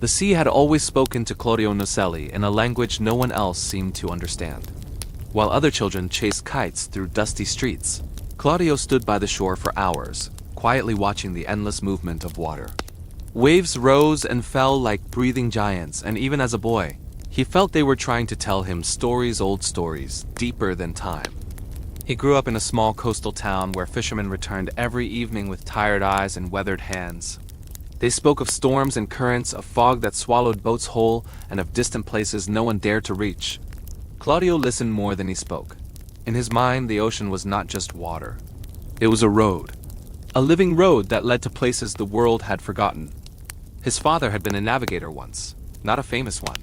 The sea had always spoken to Claudio Nocelli in a language no one else seemed to understand. While other children chased kites through dusty streets, Claudio stood by the shore for hours, quietly watching the endless movement of water. Waves rose and fell like breathing giants, and even as a boy, he felt they were trying to tell him old stories, deeper than time. He grew up in a small coastal town where fishermen returned every evening with tired eyes and weathered hands. They spoke of storms and currents, of fog that swallowed boats whole, and of distant places no one dared to reach. Claudio listened more than he spoke. In his mind, the ocean was not just water. It was a road. A living road that led to places the world had forgotten. His father had been a navigator once, not a famous one,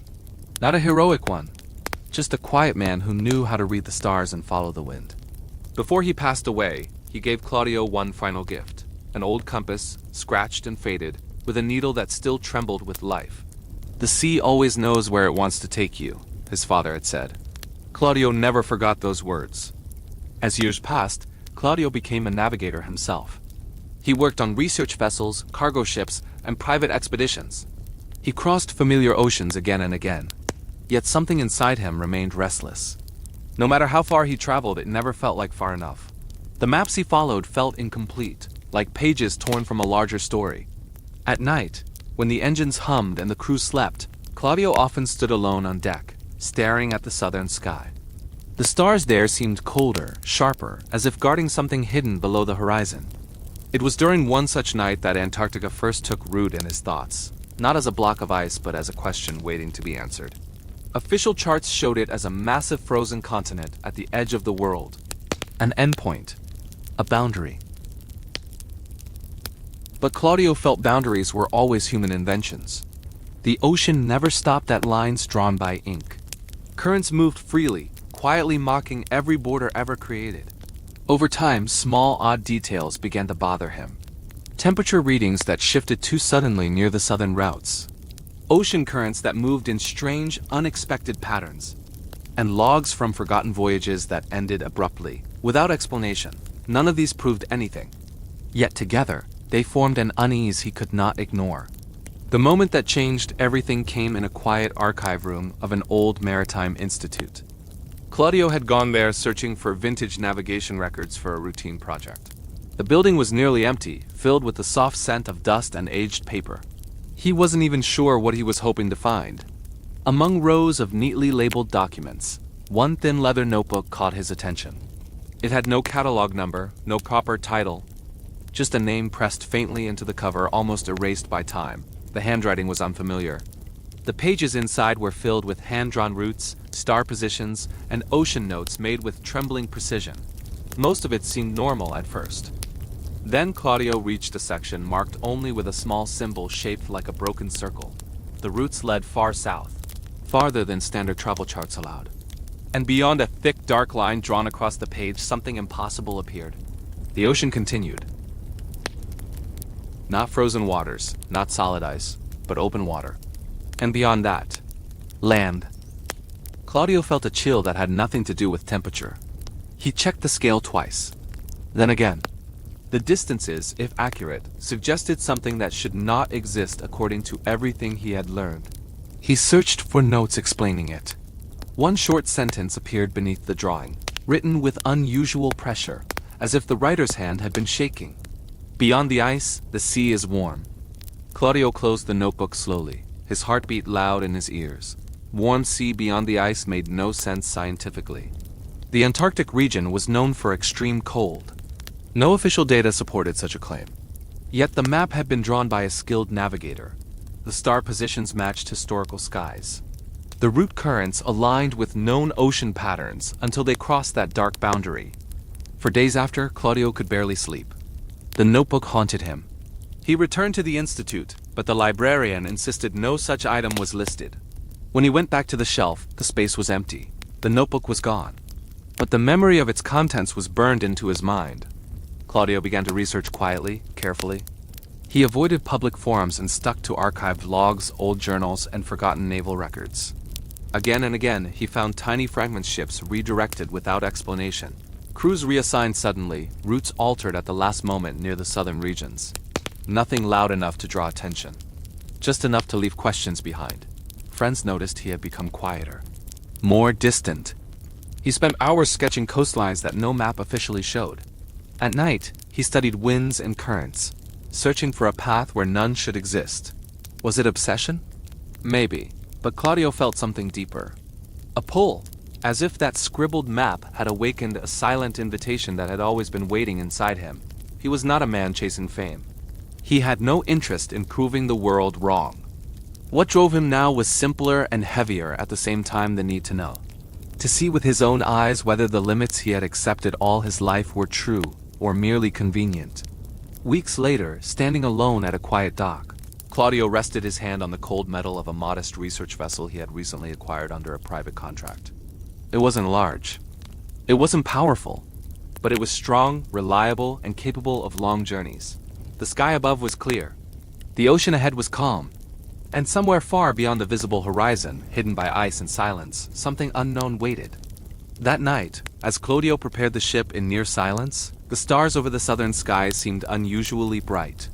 not a heroic one, just a quiet man who knew how to read the stars and follow the wind. Before he passed away, he gave Claudio one final gift, an old compass, scratched and faded, with a needle that still trembled with life. "The sea always knows where it wants to take you," his father had said. Claudio never forgot those words. As years passed, Claudio became a navigator himself. He worked on research vessels, cargo ships, and private expeditions. He crossed familiar oceans again and again. Yet something inside him remained restless. No matter how far he traveled, it never felt like far enough. The maps he followed felt incomplete, like pages torn from a larger story. At night, when the engines hummed and the crew slept, Claudio often stood alone on deck, staring at the southern sky. The stars there seemed colder, sharper, as if guarding something hidden below the horizon. It was during one such night that Antarctica first took root in his thoughts, not as a block of ice but as a question waiting to be answered. Official charts showed it as a massive frozen continent at the edge of the world. An endpoint. A boundary. But Claudio felt boundaries were always human inventions. The ocean never stopped at lines drawn by ink. Currents moved freely, quietly mocking every border ever created. Over time, small, odd details began to bother him. Temperature readings that shifted too suddenly near the southern routes. Ocean currents that moved in strange, unexpected patterns. And logs from forgotten voyages that ended abruptly, without explanation. None of these proved anything. Yet together, they formed an unease he could not ignore. The moment that changed everything came in a quiet archive room of an old maritime institute. Claudio had gone there searching for vintage navigation records for a routine project. The building was nearly empty, filled with the soft scent of dust and aged paper. He wasn't even sure what he was hoping to find. Among rows of neatly labeled documents, one thin leather notebook caught his attention. It had no catalog number, no proper title, just a name pressed faintly into the cover, almost erased by time. The handwriting was unfamiliar. The pages inside were filled with hand-drawn routes, star positions, and ocean notes made with trembling precision. Most of it seemed normal at first. Then Claudio reached a section marked only with a small symbol shaped like a broken circle. The routes led far south, farther than standard travel charts allowed. And beyond a thick, dark line drawn across the page, something impossible appeared. The ocean continued. Not frozen waters, not solid ice, but open water. And beyond that, land. Claudio felt a chill that had nothing to do with temperature. He checked the scale twice. Then again. The distances, if accurate, suggested something that should not exist according to everything he had learned. He searched for notes explaining it. One short sentence appeared beneath the drawing, written with unusual pressure, as if the writer's hand had been shaking. Beyond the ice, the sea is warm. Claudio closed the notebook slowly, his heartbeat loud in his ears. Warm sea beyond the ice made no sense scientifically. The Antarctic region was known for extreme cold. No official data supported such a claim. Yet the map had been drawn by a skilled navigator. The star positions matched historical skies. The route currents aligned with known ocean patterns until they crossed that dark boundary. For days after, Claudio could barely sleep. The notebook haunted him. He returned to the institute, but the librarian insisted no such item was listed. When he went back to the shelf, the space was empty. The notebook was gone. But the memory of its contents was burned into his mind. Claudio began to research quietly, carefully. He avoided public forums and stuck to archived logs, old journals, and forgotten naval records. Again and again, he found tiny fragment ships redirected without explanation. Crews reassigned suddenly, routes altered at the last moment near the southern regions. Nothing loud enough to draw attention. just enough to leave questions behind. Friends noticed he had become quieter, more distant. He spent hours sketching coastlines that no map officially showed. At night, he studied winds and currents, searching for a path where none should exist. Was it obsession? Maybe, but Claudio felt something deeper. A pull, as if that scribbled map had awakened a silent invitation that had always been waiting inside him. He was not a man chasing fame. He had no interest in proving the world wrong. What drove him now was simpler and heavier at the same time the need to know. To see with his own eyes whether the limits he had accepted all his life were true or merely convenient. Weeks later, standing alone at a quiet dock, Claudio rested his hand on the cold metal of a modest research vessel he had recently acquired under a private contract. It wasn't large. It wasn't powerful, but it was strong, reliable, and capable of long journeys. The sky above was clear. The ocean ahead was calm. And somewhere far beyond the visible horizon, hidden by ice and silence, something unknown waited. That night, as Claudio prepared the ship in near silence, the stars over the southern skies seemed unusually bright.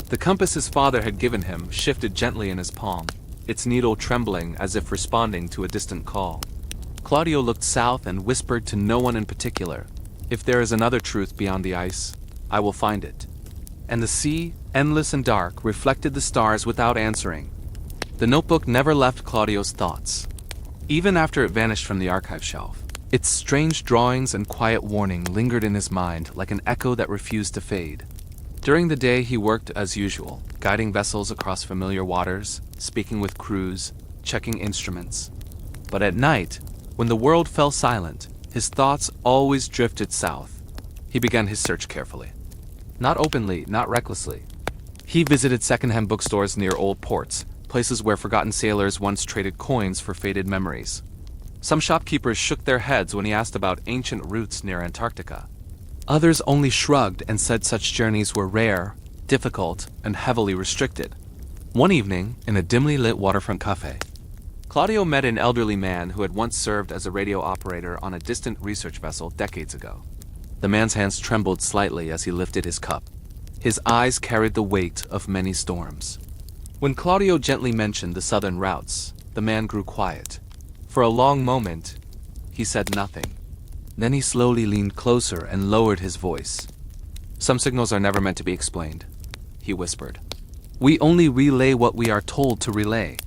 The compass his father had given him shifted gently in his palm, its needle trembling as if responding to a distant call. Claudio looked south and whispered to no one in particular, "If there is another truth beyond the ice, I will find it." And the sea, endless and dark, reflected the stars without answering. The notebook never left Claudio's thoughts, even after it vanished from the archive shelf. Its strange drawings and quiet warning lingered in his mind like an echo that refused to fade. During the day he worked as usual, guiding vessels across familiar waters, speaking with crews, checking instruments. But at night, when the world fell silent, his thoughts always drifted south. He began his search carefully. Not openly, not recklessly. He visited secondhand bookstores near old ports, places where forgotten sailors once traded coins for faded memories. Some shopkeepers shook their heads when he asked about ancient routes near Antarctica. Others only shrugged and said such journeys were rare, difficult, and heavily restricted. One evening, in a dimly lit waterfront cafe, Claudio met an elderly man who had once served as a radio operator on a distant research vessel decades ago. The man's hands trembled slightly as he lifted his cup. His eyes carried the weight of many storms. When Claudio gently mentioned the southern routes, the man grew quiet. For a long moment, he said nothing. Then he slowly leaned closer and lowered his voice. "Some signals are never meant to be explained," he whispered. "We only relay what we are told to relay."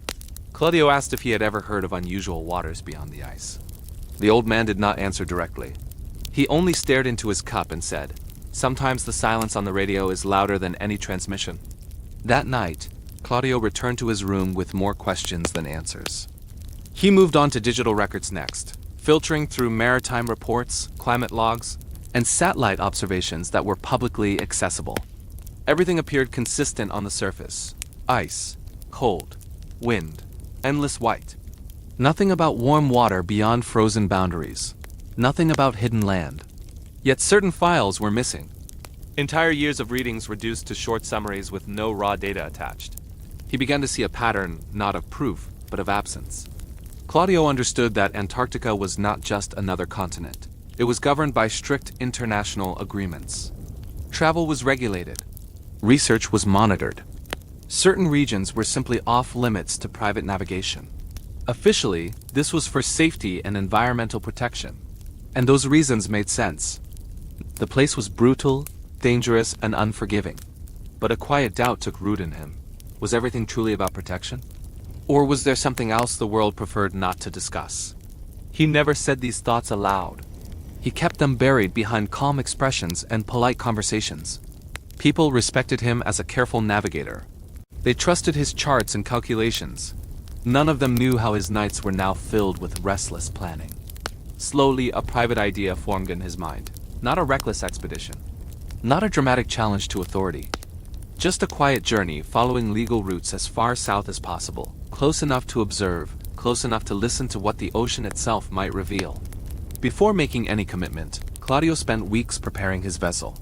Claudio asked if he had ever heard of unusual waters beyond the ice. The old man did not answer directly. He only stared into his cup and said, "Sometimes the silence on the radio is louder than any transmission." That night, Claudio returned to his room with more questions than answers. He moved on to digital records next, filtering through maritime reports, climate logs, and satellite observations that were publicly accessible. Everything appeared consistent on the surface: ice, cold, wind, endless white. Nothing about warm water beyond frozen boundaries. Nothing about hidden land. Yet certain files were missing. Entire years of readings reduced to short summaries with no raw data attached. He began to see a pattern, not of proof, but of absence. Claudio understood that Antarctica was not just another continent. It was governed by strict international agreements. Travel was regulated. Research was monitored. Certain regions were simply off-limits to private navigation. Officially, this was for safety and environmental protection. And those reasons made sense. The place was brutal, dangerous, and unforgiving. But a quiet doubt took root in him. Was everything truly about protection? Or was there something else the world preferred not to discuss? He never said these thoughts aloud. He kept them buried behind calm expressions and polite conversations. People respected him as a careful navigator. They trusted his charts and calculations. None of them knew how his nights were now filled with restless planning. Slowly, a private idea formed in his mind. Not a reckless expedition. Not a dramatic challenge to authority. Just a quiet journey following legal routes as far south as possible, close enough to observe, close enough to listen to what the ocean itself might reveal. Before making any commitment, Claudio spent weeks preparing his vessel.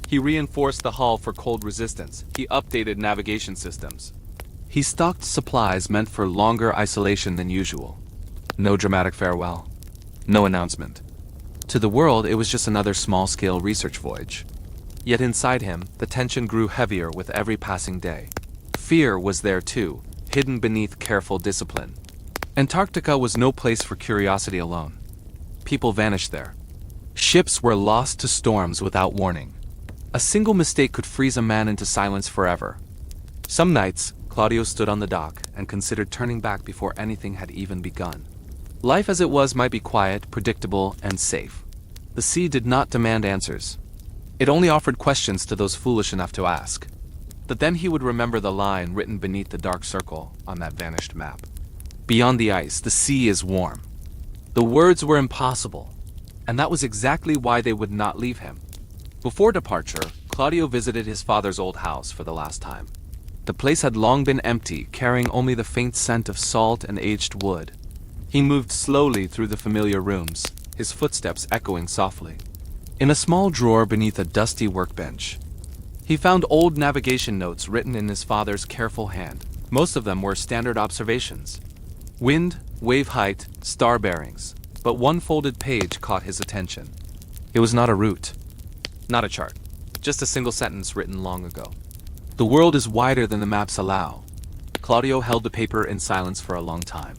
He reinforced the hull for cold resistance. He updated navigation systems. He stocked supplies meant for longer isolation than usual. No dramatic farewell. No announcement. To the world, it was just another small-scale research voyage. Yet inside him, the tension grew heavier with every passing day. fear was there too, hidden beneath careful discipline. Antarctica was no place for curiosity alone. People vanished there. Ships were lost to storms without warning. A single mistake could freeze a man into silence forever. Some nights, Claudio stood on the dock and considered turning back before anything had even begun. Life as it was might be quiet, predictable, and safe. The sea did not demand answers. It only offered questions to those foolish enough to ask. But then he would remember the line written beneath the dark circle on that vanished map. Beyond the ice, the sea is warm. The words were impossible, and that was exactly why they would not leave him. Before departure, Claudio visited his father's old house for the last time. The place had long been empty, carrying only the faint scent of salt and aged wood. He moved slowly through the familiar rooms, his footsteps echoing softly. In a small drawer beneath a dusty workbench, he found old navigation notes written in his father's careful hand. Most of them were standard observations. Wind, wave height, star bearings. But one folded page caught his attention. It was not a route, not a chart, just a single sentence written long ago. The world is wider than the maps allow. Claudio held the paper in silence for a long time.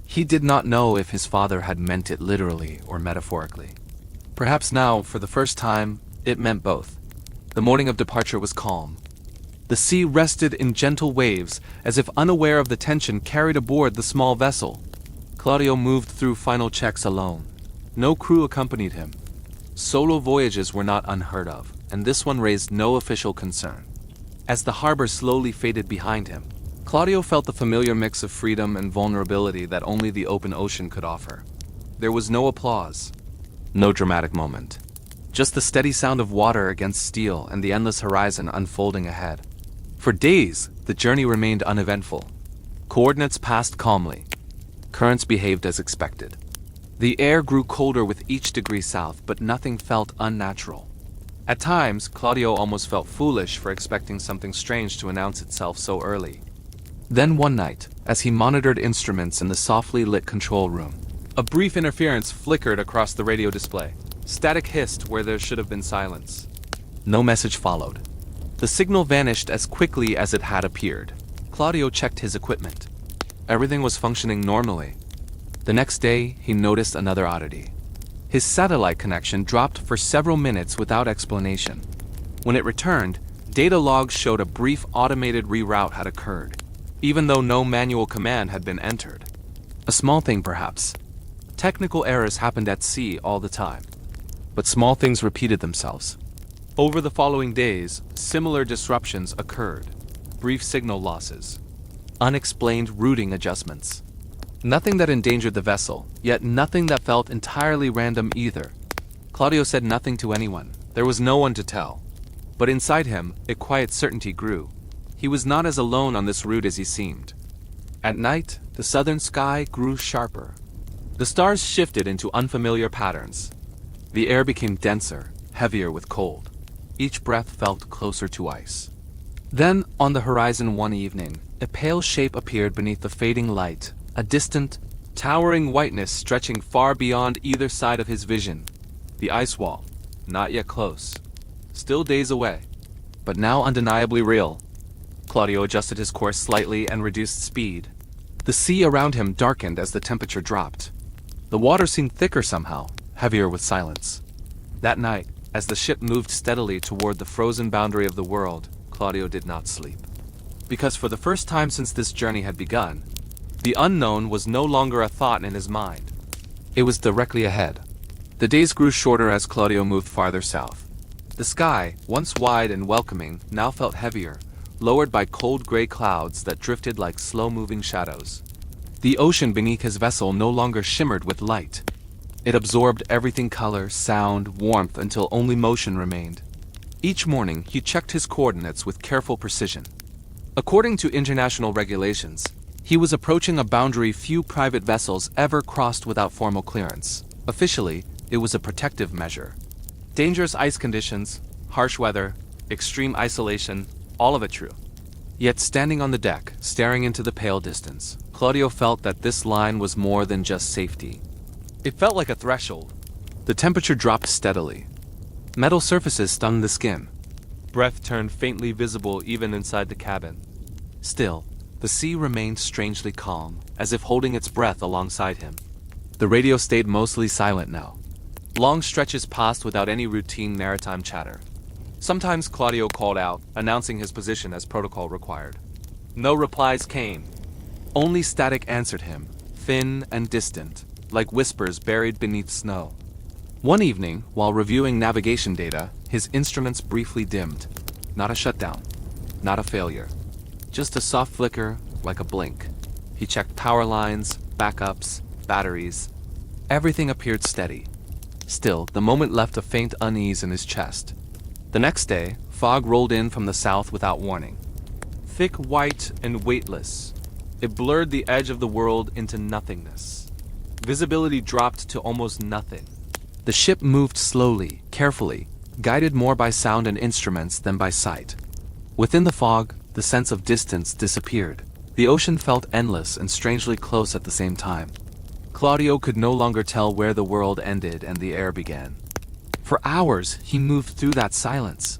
He did not know if his father had meant it literally or metaphorically. Perhaps now, for the first time, it meant both. The morning of departure was calm. The sea rested in gentle waves, as if unaware of the tension carried aboard the small vessel. Claudio moved through final checks alone. No crew accompanied him. Solo voyages were not unheard of, and this one raised no official concern. As the harbor slowly faded behind him, Claudio felt the familiar mix of freedom and vulnerability that only the open ocean could offer. There was no applause, no dramatic moment. Just the steady sound of water against steel and the endless horizon unfolding ahead. For days, the journey remained uneventful. Coordinates passed calmly. Currents behaved as expected. The air grew colder with each degree south, but nothing felt unnatural. At times, Claudio almost felt foolish for expecting something strange to announce itself so early. Then one night, as he monitored instruments in the softly lit control room, a brief interference flickered across the radio display. Static hissed where there should have been silence. No message followed. The signal vanished as quickly as it had appeared. Claudio checked his equipment. Everything was functioning normally. The next day, he noticed another oddity. His satellite connection dropped for several minutes without explanation. When it returned, data logs showed a brief automated reroute had occurred, even though no manual command had been entered. A small thing, perhaps. Technical errors happened at sea all the time, but small things repeated themselves. Over the following days, similar disruptions occurred. Brief signal losses, unexplained routing adjustments. Nothing that endangered the vessel, yet nothing that felt entirely random either. Claudio said nothing to anyone. There was no one to tell. But inside him, a quiet certainty grew. He was not as alone on this route as he seemed. At night, the southern sky grew sharper. The stars shifted into unfamiliar patterns. The air became denser, heavier with cold. Each breath felt closer to ice. Then, on the horizon one evening, a pale shape appeared beneath the fading light, a distant, towering whiteness stretching far beyond either side of his vision. The ice wall, not yet close, still days away, but now undeniably real. Claudio adjusted his course slightly and reduced speed. The sea around him darkened as the temperature dropped. The water seemed thicker somehow, heavier with silence. That night, as the ship moved steadily toward the frozen boundary of the world, Claudio did not sleep. Because for the first time since this journey had begun, the unknown was no longer a thought in his mind. It was directly ahead. The days grew shorter as Claudio moved farther south. The sky, once wide and welcoming, now felt heavier, lowered by cold gray clouds that drifted like slow-moving shadows. The ocean beneath his vessel no longer shimmered with light. It absorbed everything: color, sound, warmth, until only motion remained. Each morning, he checked his coordinates with careful precision. According to international regulations, he was approaching a boundary few private vessels ever crossed without formal clearance. Officially, it was a protective measure. Dangerous ice conditions, harsh weather, extreme isolation, all of it true. Yet standing on the deck, staring into the pale distance, Claudio felt that this line was more than just safety. It felt like a threshold. The temperature dropped steadily. Metal surfaces stung the skin. Breath turned faintly visible even inside the cabin. Still, the sea remained strangely calm, as if holding its breath alongside him. The radio stayed mostly silent now. Long stretches passed without any routine maritime chatter. Sometimes Claudio called out, announcing his position as protocol required. No replies came. Only static answered him, thin and distant, like whispers buried beneath snow. One evening, while reviewing navigation data, his instruments briefly dimmed. Not a shutdown, not a failure. Just a soft flicker, like a blink. He checked power lines, backups, batteries. Everything appeared steady. Still, the moment left a faint unease in his chest. The next day, fog rolled in from the south without warning. Thick, white, and weightless, it blurred the edge of the world into nothingness. Visibility dropped to almost nothing. The ship moved slowly, carefully, guided more by sound and instruments than by sight. Within the fog, the sense of distance disappeared. The ocean felt endless and strangely close at the same time. Claudio could no longer tell where the world ended and the air began. For hours, he moved through that silence.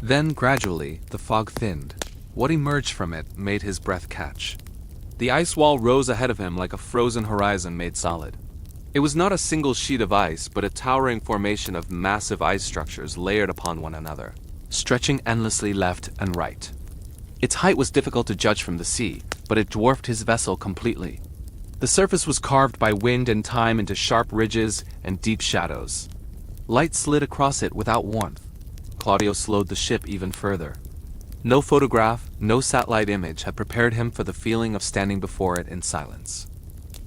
Then, gradually, the fog thinned. What emerged from it made his breath catch. The ice wall rose ahead of him like a frozen horizon made solid. It was not a single sheet of ice, but a towering formation of massive ice structures layered upon one another, stretching endlessly left and right. Its height was difficult to judge from the sea, but it dwarfed his vessel completely. The surface was carved by wind and time into sharp ridges and deep shadows. Light slid across it without warmth. Claudio slowed the ship even further. No photograph, no satellite image had prepared him for the feeling of standing before it in silence.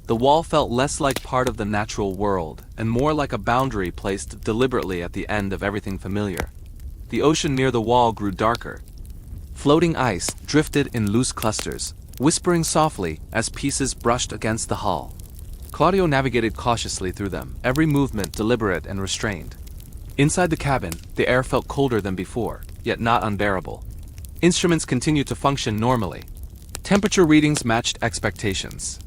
The wall felt less like part of the natural world, and more like a boundary placed deliberately at the end of everything familiar. The ocean near the wall grew darker. Floating ice drifted in loose clusters, whispering softly as pieces brushed against the hull. Claudio navigated cautiously through them, every movement deliberate and restrained. Inside the cabin, the air felt colder than before, yet not unbearable. Instruments continued to function normally. Temperature readings matched expectations.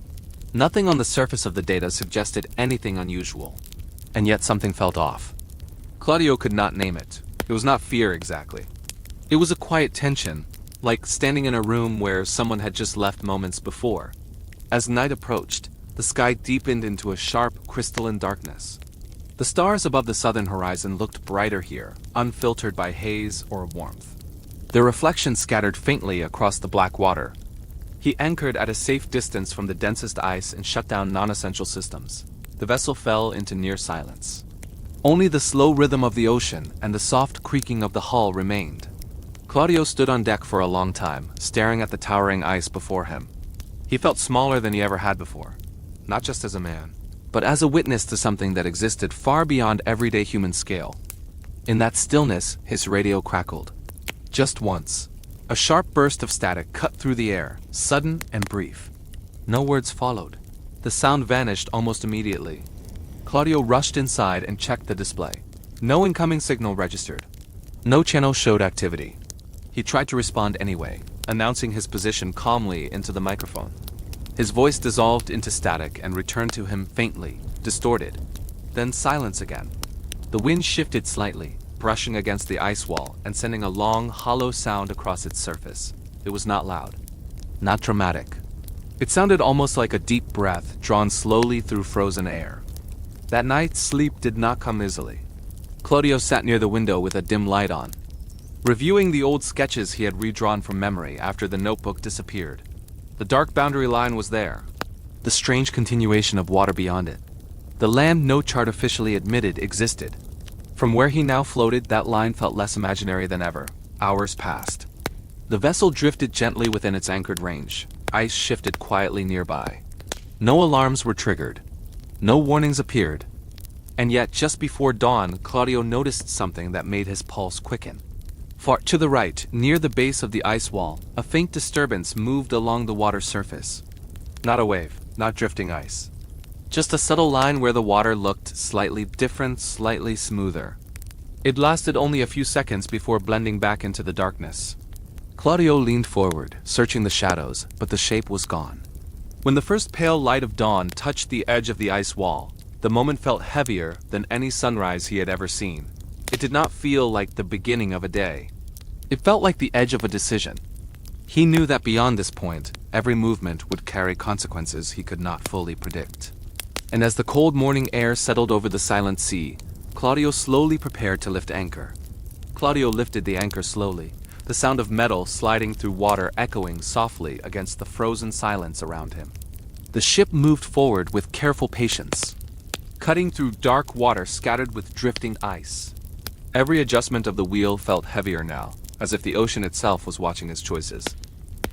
Nothing on the surface of the data suggested anything unusual. And yet something felt off. Claudio could not name it. It was not fear exactly. It was a quiet tension, like standing in a room where someone had just left moments before. As night approached, the sky deepened into a sharp, crystalline darkness. The stars above the southern horizon looked brighter here, unfiltered by haze or warmth. Their reflections scattered faintly across the black water. He anchored at a safe distance from the densest ice and shut down non-essential systems. The vessel fell into near silence. Only the slow rhythm of the ocean and the soft creaking of the hull remained. Claudio stood on deck for a long time, staring at the towering ice before him. He felt smaller than he ever had before, not just as a man, but as a witness to something that existed far beyond everyday human scale. In that stillness, his radio crackled. Just once. A sharp burst of static cut through the air, sudden and brief. No words followed. The sound vanished almost immediately. Claudio rushed inside and checked the display. No incoming signal registered. No channel showed activity. He tried to respond anyway, announcing his position calmly into the microphone. His voice dissolved into static and returned to him faintly, distorted. Then silence again. The wind shifted slightly, brushing against the ice wall and sending a long, hollow sound across its surface. It was not loud, not dramatic. It sounded almost like a deep breath drawn slowly through frozen air. That night, sleep did not come easily. Claudio sat near the window with a dim light on, reviewing the old sketches he had redrawn from memory after the notebook disappeared. The dark boundary line was there, the strange continuation of water beyond it. The land no chart officially admitted existed. From where he now floated, that line felt less imaginary than ever. Hours passed. The vessel drifted gently within its anchored range. Ice shifted quietly nearby. No alarms were triggered. No warnings appeared. And yet, just before dawn, Claudio noticed something that made his pulse quicken. Far to the right, near the base of the ice wall, a faint disturbance moved along the water surface. Not a wave, not drifting ice. Just a subtle line where the water looked slightly different, slightly smoother. It lasted only a few seconds before blending back into the darkness. Claudio leaned forward, searching the shadows, but the shape was gone. When the first pale light of dawn touched the edge of the ice wall, the moment felt heavier than any sunrise he had ever seen. It did not feel like the beginning of a day. It felt like the edge of a decision. He knew that beyond this point, every movement would carry consequences he could not fully predict. And as the cold morning air settled over the silent sea, Claudio slowly prepared to lift anchor. Claudio lifted the anchor slowly, the sound of metal sliding through water echoing softly against the frozen silence around him. The ship moved forward with careful patience, cutting through dark water scattered with drifting ice. Every adjustment of the wheel felt heavier now, as if the ocean itself was watching his choices.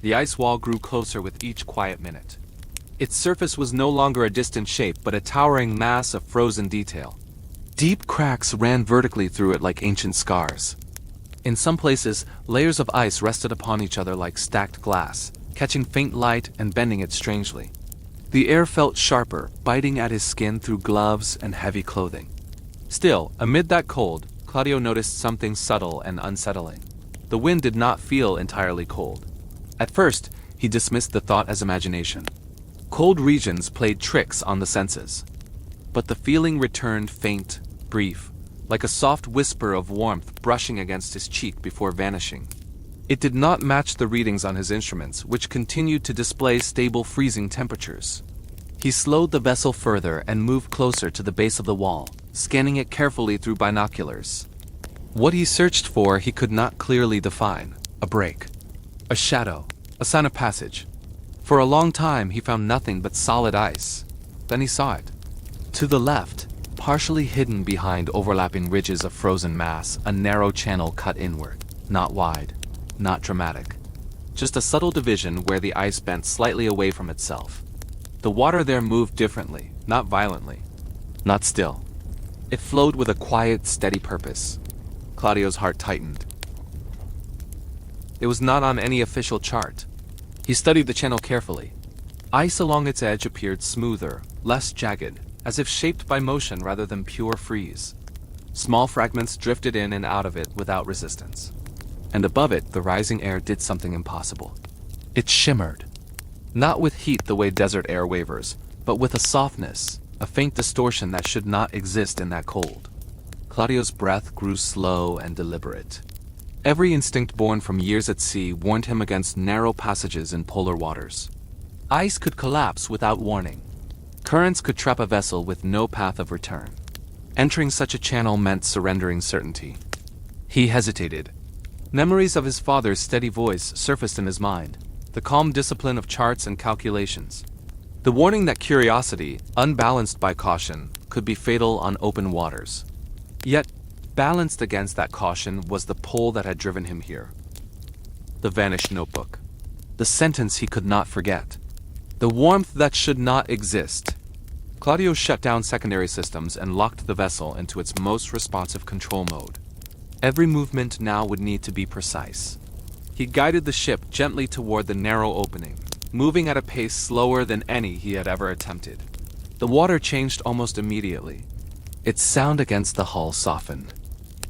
The ice wall grew closer with each quiet minute. Its surface was no longer a distant shape, but a towering mass of frozen detail. Deep cracks ran vertically through it like ancient scars. In some places, layers of ice rested upon each other like stacked glass, catching faint light and bending it strangely. The air felt sharper, biting at his skin through gloves and heavy clothing. Still, amid that cold, Claudio noticed something subtle and unsettling. The wind did not feel entirely cold. At first, he dismissed the thought as imagination. Cold regions played tricks on the senses. But the feeling returned faint, brief, like a soft whisper of warmth brushing against his cheek before vanishing. It did not match the readings on his instruments, which continued to display stable freezing temperatures. He slowed the vessel further and moved closer to the base of the wall, scanning it carefully through binoculars. What he searched for he could not clearly define. A break, a shadow, a sign of passage. For a long time he found nothing but solid ice. Then he saw it. To the left, partially hidden behind overlapping ridges of frozen mass, a narrow channel cut inward. Not wide, not dramatic. Just a subtle division where the ice bent slightly away from itself. The water there moved differently, not violently, not still. It flowed with a quiet, steady purpose. Claudio's heart tightened. It was not on any official chart. He studied the channel carefully. Ice along its edge appeared smoother, less jagged, as if shaped by motion rather than pure freeze. Small fragments drifted in and out of it without resistance. And above it, the rising air did something impossible. It shimmered. Not with heat the way desert air wavers, but with a softness, a faint distortion that should not exist in that cold. Claudio's breath grew slow and deliberate. Every instinct born from years at sea warned him against narrow passages in polar waters. Ice could collapse without warning. Currents could trap a vessel with no path of return. Entering such a channel meant surrendering certainty. He hesitated. Memories of his father's steady voice surfaced in his mind, the calm discipline of charts and calculations. The warning that curiosity, unbalanced by caution, could be fatal on open waters. Yet, balanced against that caution was the pull that had driven him here. The vanished notebook. The sentence he could not forget. The warmth that should not exist. Claudio shut down secondary systems and locked the vessel into its most responsive control mode. Every movement now would need to be precise. He guided the ship gently toward the narrow opening, moving at a pace slower than any he had ever attempted. The water changed almost immediately. Its sound against the hull softened.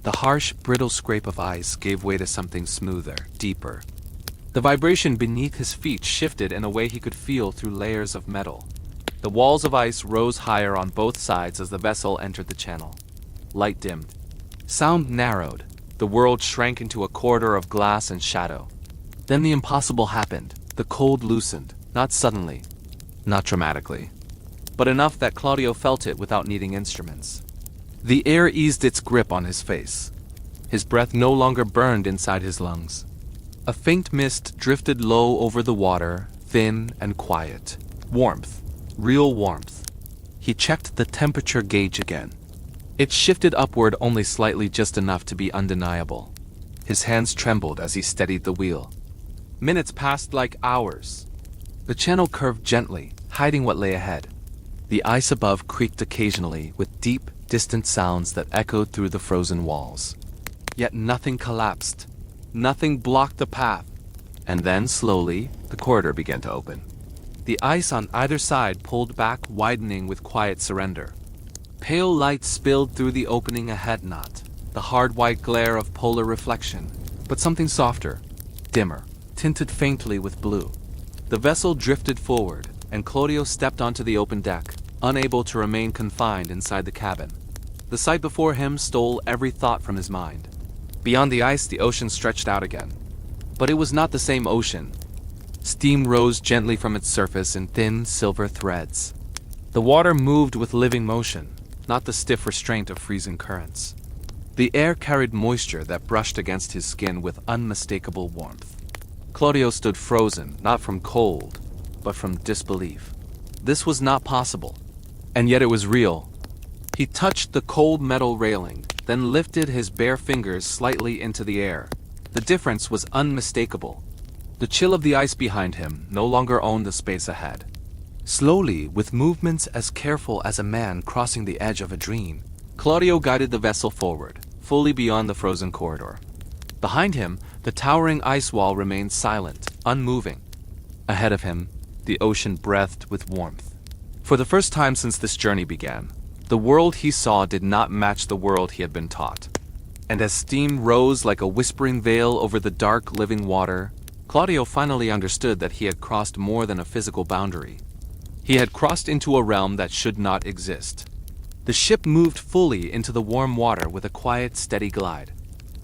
The harsh, brittle scrape of ice gave way to something smoother, deeper. The vibration beneath his feet shifted in a way he could feel through layers of metal. The walls of ice rose higher on both sides as the vessel entered the channel. Light dimmed. Sound narrowed. The world shrank into a corridor of glass and shadow. Then the impossible happened. The cold loosened, not suddenly, not dramatically, but enough that Claudio felt it without needing instruments. The air eased its grip on his face. His breath no longer burned inside his lungs. A faint mist drifted low over the water, thin and quiet. Warmth, real warmth. He checked the temperature gauge again. It shifted upward only slightly, just enough to be undeniable. His hands trembled as he steadied the wheel. Minutes passed like hours. The channel curved gently, hiding what lay ahead. The ice above creaked occasionally with deep, distant sounds that echoed through the frozen walls. Yet nothing collapsed. Nothing blocked the path. And then, slowly, the corridor began to open. The ice on either side pulled back, widening with quiet surrender. Pale light spilled through the opening ahead, not the hard white glare of polar reflection, but something softer, dimmer, tinted faintly with blue. The vessel drifted forward, and Claudio stepped onto the open deck, unable to remain confined inside the cabin. The sight before him stole every thought from his mind. Beyond the ice, the ocean stretched out again. But it was not the same ocean. Steam rose gently from its surface in thin silver threads. The water moved with living motion, not the stiff restraint of freezing currents. The air carried moisture that brushed against his skin with unmistakable warmth. Claudio stood frozen, not from cold, but from disbelief. This was not possible, and yet it was real. He touched the cold metal railing, then lifted his bare fingers slightly into the air. The difference was unmistakable. The chill of the ice behind him no longer owned the space ahead. Slowly, with movements as careful as a man crossing the edge of a dream, Claudio guided the vessel forward, fully beyond the frozen corridor. Behind him, the towering ice wall remained silent, unmoving. Ahead of him, the ocean breathed with warmth. For the first time since this journey began, the world he saw did not match the world he had been taught. And as steam rose like a whispering veil over the dark, living water, Claudio finally understood that he had crossed more than a physical boundary. He had crossed into a realm that should not exist. The ship moved fully into the warm water with a quiet, steady glide.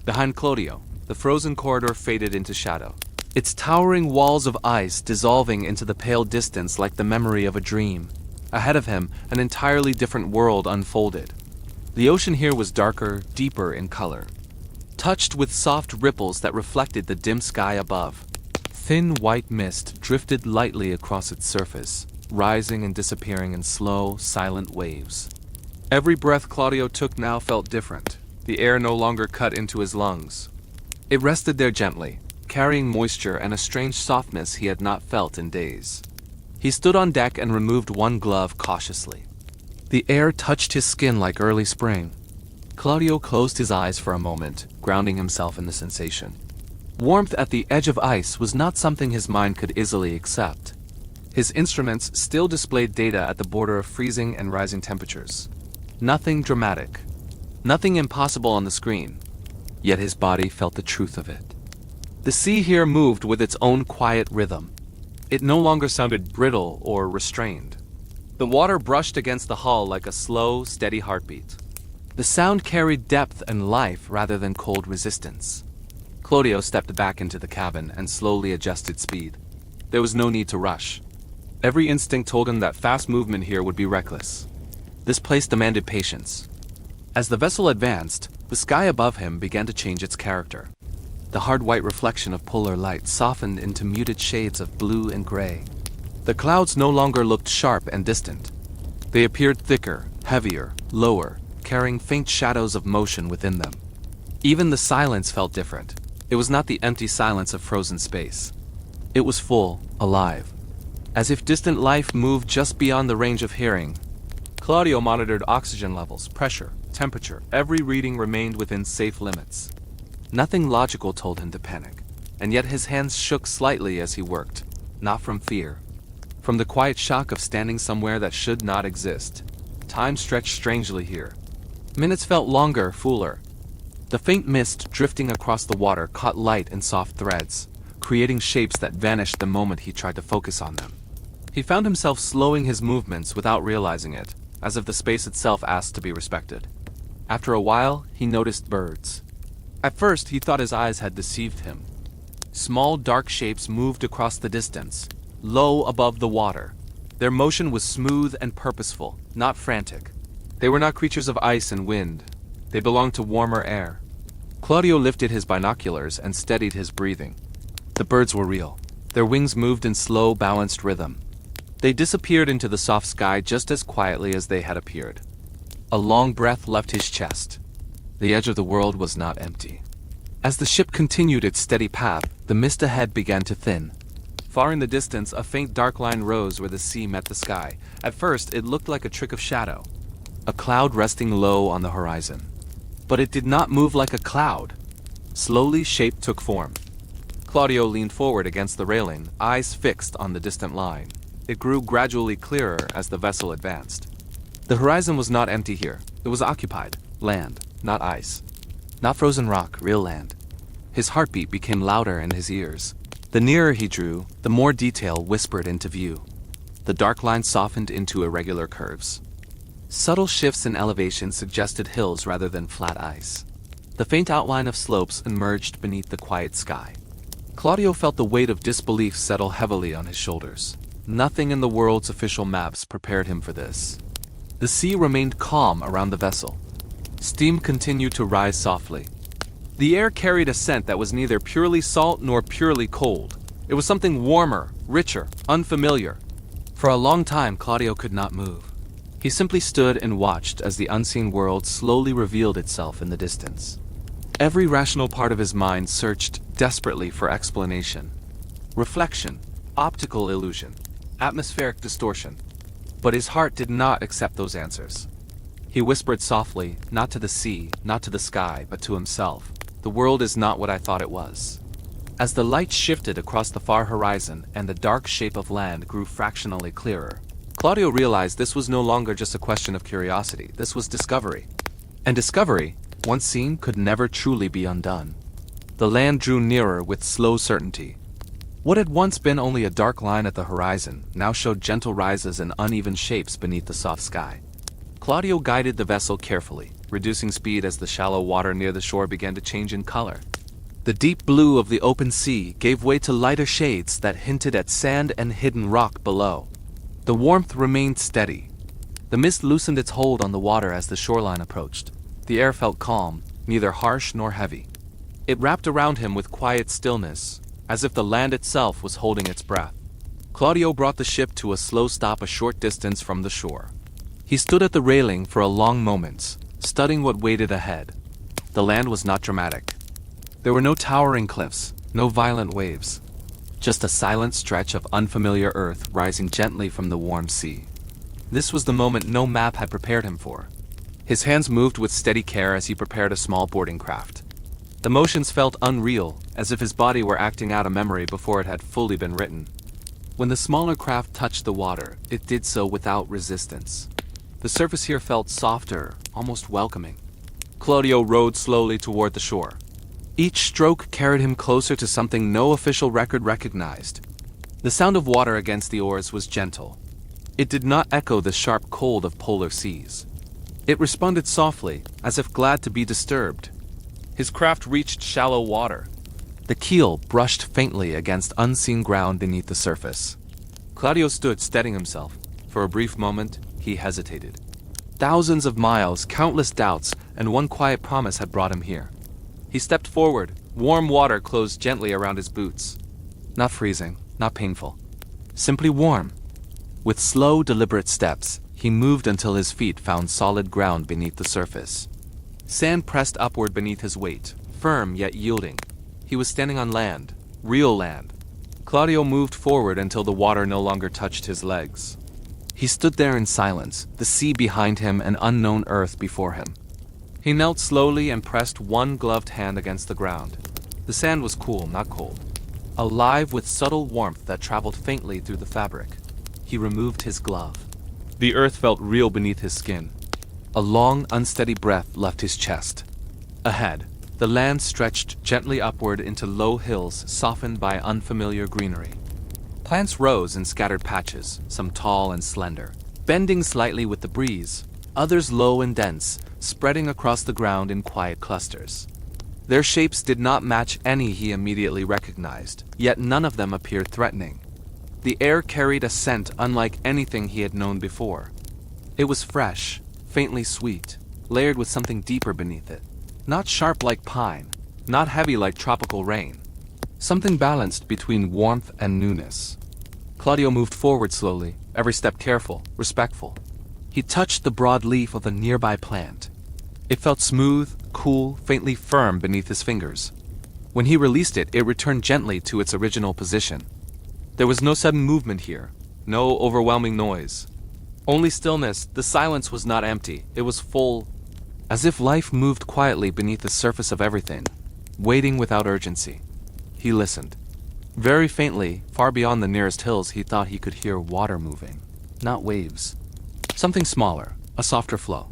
Behind Claudio, the frozen corridor faded into shadow, its towering walls of ice dissolving into the pale distance like the memory of a dream. Ahead of him, an entirely different world unfolded. The ocean here was darker, deeper in color, touched with soft ripples that reflected the dim sky above. Thin white mist drifted lightly across its surface, rising and disappearing in slow, silent waves. Every breath Claudio took now felt different. The air no longer cut into his lungs. It rested there gently, carrying moisture and a strange softness he had not felt in days. He stood on deck and removed one glove cautiously. The air touched his skin like early spring. Claudio closed his eyes for a moment, grounding himself in the sensation. Warmth at the edge of ice was not something his mind could easily accept. His instruments still displayed data at the border of freezing and rising temperatures. Nothing dramatic, nothing impossible on the screen, yet his body felt the truth of it. The sea here moved with its own quiet rhythm. It no longer sounded brittle or restrained. The water brushed against the hull like a slow, steady heartbeat. The sound carried depth and life rather than cold resistance. Claudio stepped back into the cabin and slowly adjusted speed. There was no need to rush. Every instinct told him that fast movement here would be reckless. This place demanded patience. As the vessel advanced, the sky above him began to change its character. The hard white reflection of polar light softened into muted shades of blue and gray. The clouds no longer looked sharp and distant. They appeared thicker, heavier, lower, carrying faint shadows of motion within them. Even the silence felt different. It was not the empty silence of frozen space. It was full, alive, as if distant life moved just beyond the range of hearing. Claudio monitored oxygen levels, pressure, temperature. Every reading remained within safe limits. Nothing logical told him to panic, and yet his hands shook slightly as he worked, not from fear. From the quiet shock of standing somewhere that should not exist. Time stretched strangely here. Minutes felt longer, fuller. The faint mist drifting across the water caught light in soft threads, creating shapes that vanished the moment he tried to focus on them. He found himself slowing his movements without realizing it, as if the space itself asked to be respected. After a while, he noticed birds. At first, he thought his eyes had deceived him. Small, dark shapes moved across the distance, low above the water. Their motion was smooth and purposeful, not frantic. They were not creatures of ice and wind. They belonged to warmer air. Claudio lifted his binoculars and steadied his breathing. The birds were real. Their wings moved in slow, balanced rhythm. They disappeared into the soft sky just as quietly as they had appeared. A long breath left his chest. The edge of the world was not empty. As the ship continued its steady path, the mist ahead began to thin. Far in the distance, a faint dark line rose where the sea met the sky. At first, it looked like a trick of shadow, a cloud resting low on the horizon. But it did not move like a cloud. Slowly, shape took form. Claudio leaned forward against the railing, eyes fixed on the distant line. It grew gradually clearer as the vessel advanced. The horizon was not empty here. It was occupied. Land, not ice. Not frozen rock, real land. His heartbeat became louder in his ears. The nearer he drew, the more detail whispered into view. The dark line softened into irregular curves. Subtle shifts in elevation suggested hills rather than flat ice. The faint outline of slopes emerged beneath the quiet sky. Claudio felt the weight of disbelief settle heavily on his shoulders. Nothing in the world's official maps prepared him for this. The sea remained calm around the vessel. Steam continued to rise softly. The air carried a scent that was neither purely salt nor purely cold. It was something warmer, richer, unfamiliar. For a long time, Claudio could not move. He simply stood and watched as the unseen world slowly revealed itself in the distance. Every rational part of his mind searched desperately for explanation. Reflection, optical illusion, atmospheric distortion. But his heart did not accept those answers. He whispered softly, not to the sea, not to the sky, but to himself. The world is not what I thought it was. As the light shifted across the far horizon and the dark shape of land grew fractionally clearer, Claudio realized this was no longer just a question of curiosity, this was discovery. And discovery, once seen, could never truly be undone. The land drew nearer with slow certainty. What had once been only a dark line at the horizon now showed gentle rises and uneven shapes beneath the soft sky. Claudio guided the vessel carefully, reducing speed as the shallow water near the shore began to change in color. The deep blue of the open sea gave way to lighter shades that hinted at sand and hidden rock below. The warmth remained steady. The mist loosened its hold on the water as the shoreline approached. The air felt calm, neither harsh nor heavy. It wrapped around him with quiet stillness, as if the land itself was holding its breath. Claudio brought the ship to a slow stop a short distance from the shore. He stood at the railing for a long moment, studying what waited ahead. The land was not dramatic. There were no towering cliffs, no violent waves. Just a silent stretch of unfamiliar earth rising gently from the warm sea. This was the moment no map had prepared him for. His hands moved with steady care as he prepared a small boarding craft. The motions felt unreal, as if his body were acting out a memory before it had fully been written. When the smaller craft touched the water, it did so without resistance. The surface here felt softer, almost welcoming. Claudio rowed slowly toward the shore. Each stroke carried him closer to something no official record recognized. The sound of water against the oars was gentle. It did not echo the sharp cold of polar seas. It responded softly, as if glad to be disturbed. His craft reached shallow water. The keel brushed faintly against unseen ground beneath the surface. Claudio stood steadying himself. For a brief moment, he hesitated. Thousands of miles, countless doubts, and one quiet promise had brought him here. He stepped forward. Warm water closed gently around his boots. Not freezing, not painful. Simply warm. With slow, deliberate steps, he moved until his feet found solid ground beneath the surface. Sand pressed upward beneath his weight, firm yet yielding. He was standing on land, real land. Claudio moved forward until the water no longer touched his legs. He stood there in silence, the sea behind him and unknown earth before him. He knelt slowly and pressed one gloved hand against the ground. The sand was cool, not cold. Alive with subtle warmth that traveled faintly through the fabric. He removed his glove. The earth felt real beneath his skin. A long, unsteady breath left his chest. Ahead, the land stretched gently upward into low hills softened by unfamiliar greenery. Plants rose in scattered patches, some tall and slender, bending slightly with the breeze, others low and dense, spreading across the ground in quiet clusters. Their shapes did not match any he immediately recognized, yet none of them appeared threatening. The air carried a scent unlike anything he had known before. It was fresh, faintly sweet, layered with something deeper beneath it. Not sharp like pine, not heavy like tropical rain. Something balanced between warmth and newness. Claudio moved forward slowly, every step careful, respectful. He touched the broad leaf of a nearby plant. It felt smooth, cool, faintly firm beneath his fingers. When he released it, it returned gently to its original position. There was no sudden movement here, no overwhelming noise. Only stillness. The silence was not empty, it was full, as if life moved quietly beneath the surface of everything, waiting without urgency. He listened. Very faintly, far beyond the nearest hills, he thought he could hear water moving, not waves. Something smaller, a softer flow.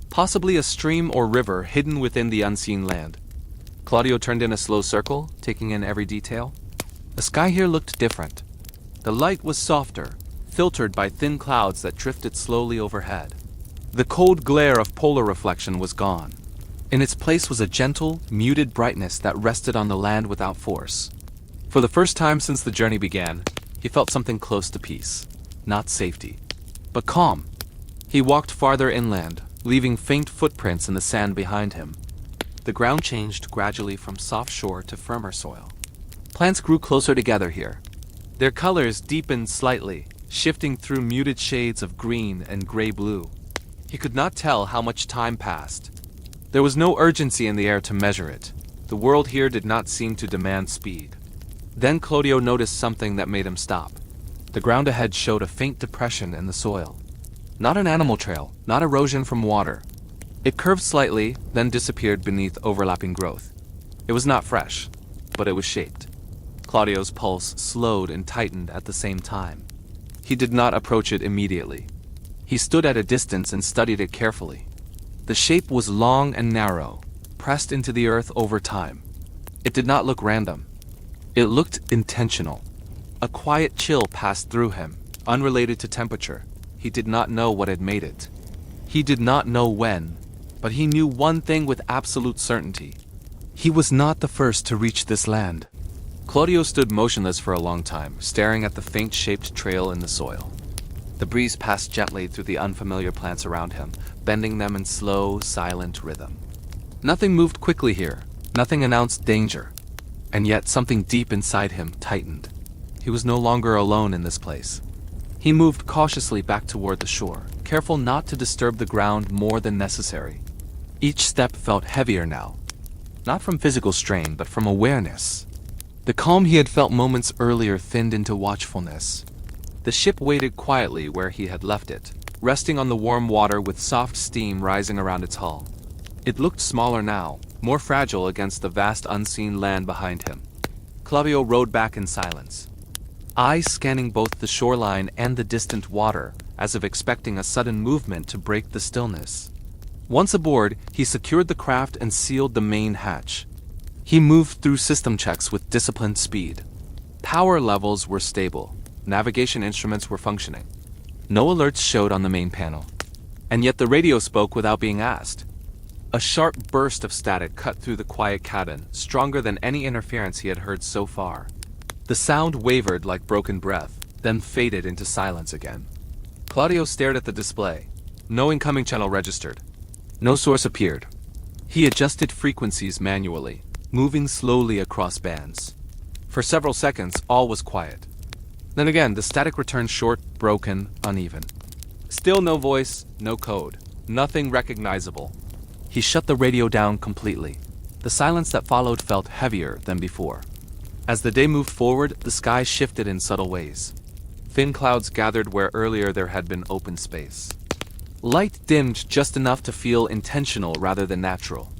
Possibly a stream or river hidden within the unseen land. Claudio turned in a slow circle, taking in every detail. The sky here looked different. The light was softer, filtered by thin clouds that drifted slowly overhead. The cold glare of polar reflection was gone. In its place was a gentle, muted brightness that rested on the land without force. For the first time since the journey began, he felt something close to peace. Not safety, but calm. He walked farther inland, leaving faint footprints in the sand behind him. The ground changed gradually from soft shore to firmer soil. Plants grew closer together here. Their colors deepened slightly, shifting through muted shades of green and gray-blue. He could not tell how much time passed. There was no urgency in the air to measure it. The world here did not seem to demand speed. Then Claudio noticed something that made him stop. The ground ahead showed a faint depression in the soil. Not an animal trail, not erosion from water. It curved slightly, then disappeared beneath overlapping growth. It was not fresh, but it was shaped. Claudio's pulse slowed and tightened at the same time. He did not approach it immediately. He stood at a distance and studied it carefully. The shape was long and narrow, pressed into the earth over time. It did not look random. It looked intentional. A quiet chill passed through him, unrelated to temperature. He did not know what had made it. He did not know when, but he knew one thing with absolute certainty. He was not the first to reach this land. Claudio stood motionless for a long time, staring at the faint-shaped trail in the soil. The breeze passed gently through the unfamiliar plants around him, bending them in slow, silent rhythm. Nothing moved quickly here. Nothing announced danger. And yet something deep inside him tightened. He was no longer alone in this place. He moved cautiously back toward the shore, careful not to disturb the ground more than necessary. Each step felt heavier now. Not from physical strain, but from awareness. The calm he had felt moments earlier thinned into watchfulness. The ship waited quietly where he had left it, resting on the warm water with soft steam rising around its hull. It looked smaller now, more fragile against the vast unseen land behind him. Claudio rowed back in silence, eyes scanning both the shoreline and the distant water, as if expecting a sudden movement to break the stillness. Once aboard, he secured the craft and sealed the main hatch. He moved through system checks with disciplined speed. Power levels were stable. Navigation instruments were functioning. No alerts showed on the main panel. And yet the radio spoke without being asked. A sharp burst of static cut through the quiet cabin, stronger than any interference he had heard so far. The sound wavered like broken breath, then faded into silence again. Claudio stared at the display. No incoming channel registered. No source appeared. He adjusted frequencies manually, moving slowly across bands. For several seconds, all was quiet. Then again, the static returned short, broken, uneven. Still no voice, no code, nothing recognizable. He shut the radio down completely. The silence that followed felt heavier than before. As the day moved forward, the sky shifted in subtle ways. Thin clouds gathered where earlier there had been open space. Light dimmed just enough to feel intentional rather than natural.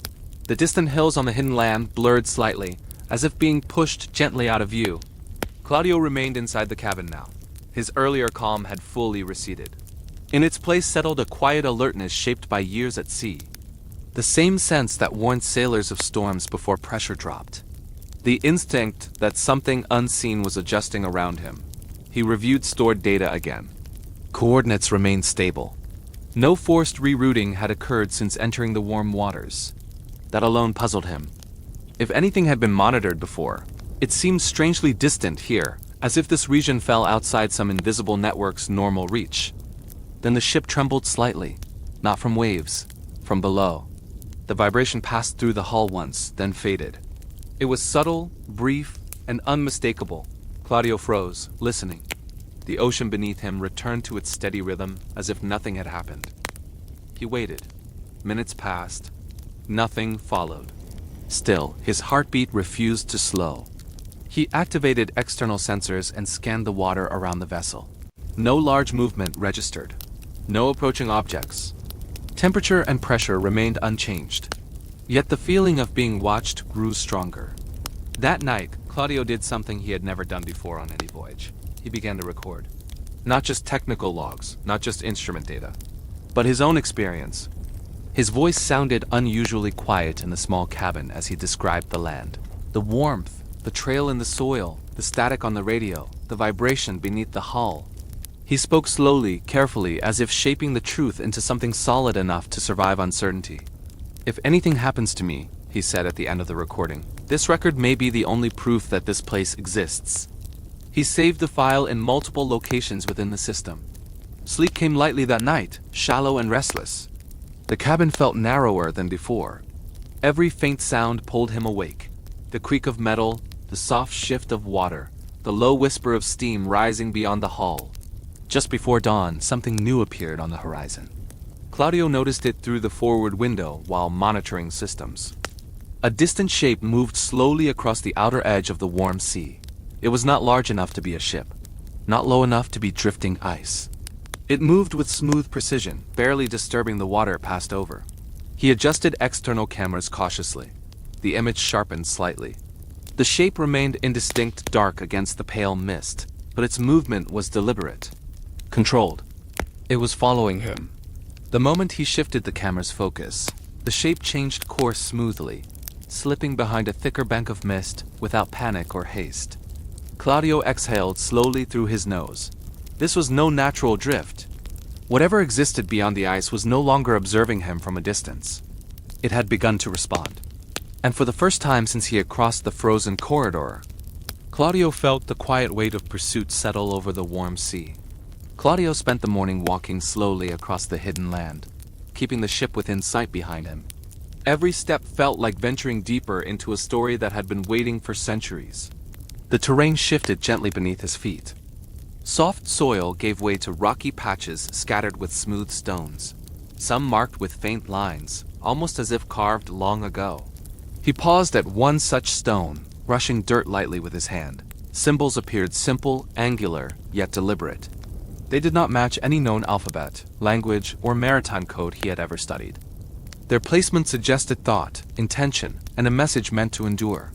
The distant hills on the hidden land blurred slightly, as if being pushed gently out of view. Claudio remained inside the cabin now. His earlier calm had fully receded. In its place settled a quiet alertness shaped by years at sea. The same sense that warned sailors of storms before pressure dropped. The instinct that something unseen was adjusting around him. He reviewed stored data again. Coordinates remained stable. No forced rerouting had occurred since entering the warm waters. That alone puzzled him. If anything had been monitored before, it seemed strangely distant here, as if this region fell outside some invisible network's normal reach. Then the ship trembled slightly, not from waves, from below. The vibration passed through the hull once, then faded. It was subtle, brief, and unmistakable. Claudio froze, listening. The ocean beneath him returned to its steady rhythm, as if nothing had happened. He waited. Minutes passed. Nothing followed. Still, his heartbeat refused to slow. He activated external sensors and scanned the water around the vessel. No large movement registered. No approaching objects. Temperature and pressure remained unchanged. Yet the feeling of being watched grew stronger. That night, Claudio did something he had never done before on any voyage. He began to record. Not just technical logs, not just instrument data, but his own experience. His voice sounded unusually quiet in the small cabin as he described the land. The warmth, the trail in the soil, the static on the radio, the vibration beneath the hull. He spoke slowly, carefully, as if shaping the truth into something solid enough to survive uncertainty. "If anything happens to me," he said at the end of the recording, This record may be the only proof that this place exists. He saved the file in multiple locations within the system. Sleep came lightly that night, shallow and restless. The cabin felt narrower than before. Every faint sound pulled him awake. The creak of metal, the soft shift of water, the low whisper of steam rising beyond the hull. Just before dawn, something new appeared on the horizon. Claudio noticed it through the forward window while monitoring systems. A distant shape moved slowly across the outer edge of the warm sea. It was not large enough to be a ship, not low enough to be drifting ice. It moved with smooth precision, barely disturbing the water it passed over. He adjusted external cameras cautiously. The image sharpened slightly. The shape remained indistinct, dark against the pale mist, but its movement was deliberate, controlled. It was following him. The moment he shifted the camera's focus, the shape changed course smoothly, slipping behind a thicker bank of mist without panic or haste. Claudio exhaled slowly through his nose. This was no natural drift. Whatever existed beyond the ice was no longer observing him from a distance. It had begun to respond. And for the first time since he had crossed the frozen corridor, Claudio felt the quiet weight of pursuit settle over the warm sea. Claudio spent the morning walking slowly across the hidden land, keeping the ship within sight behind him. Every step felt like venturing deeper into a story that had been waiting for centuries. The terrain shifted gently beneath his feet. Soft soil gave way to rocky patches scattered with smooth stones, some marked with faint lines, almost as if carved long ago. He paused at one such stone, brushing dirt lightly with his hand. Symbols appeared simple, angular, yet deliberate. They did not match any known alphabet, language, or maritime code he had ever studied. Their placement suggested thought, intention, and a message meant to endure.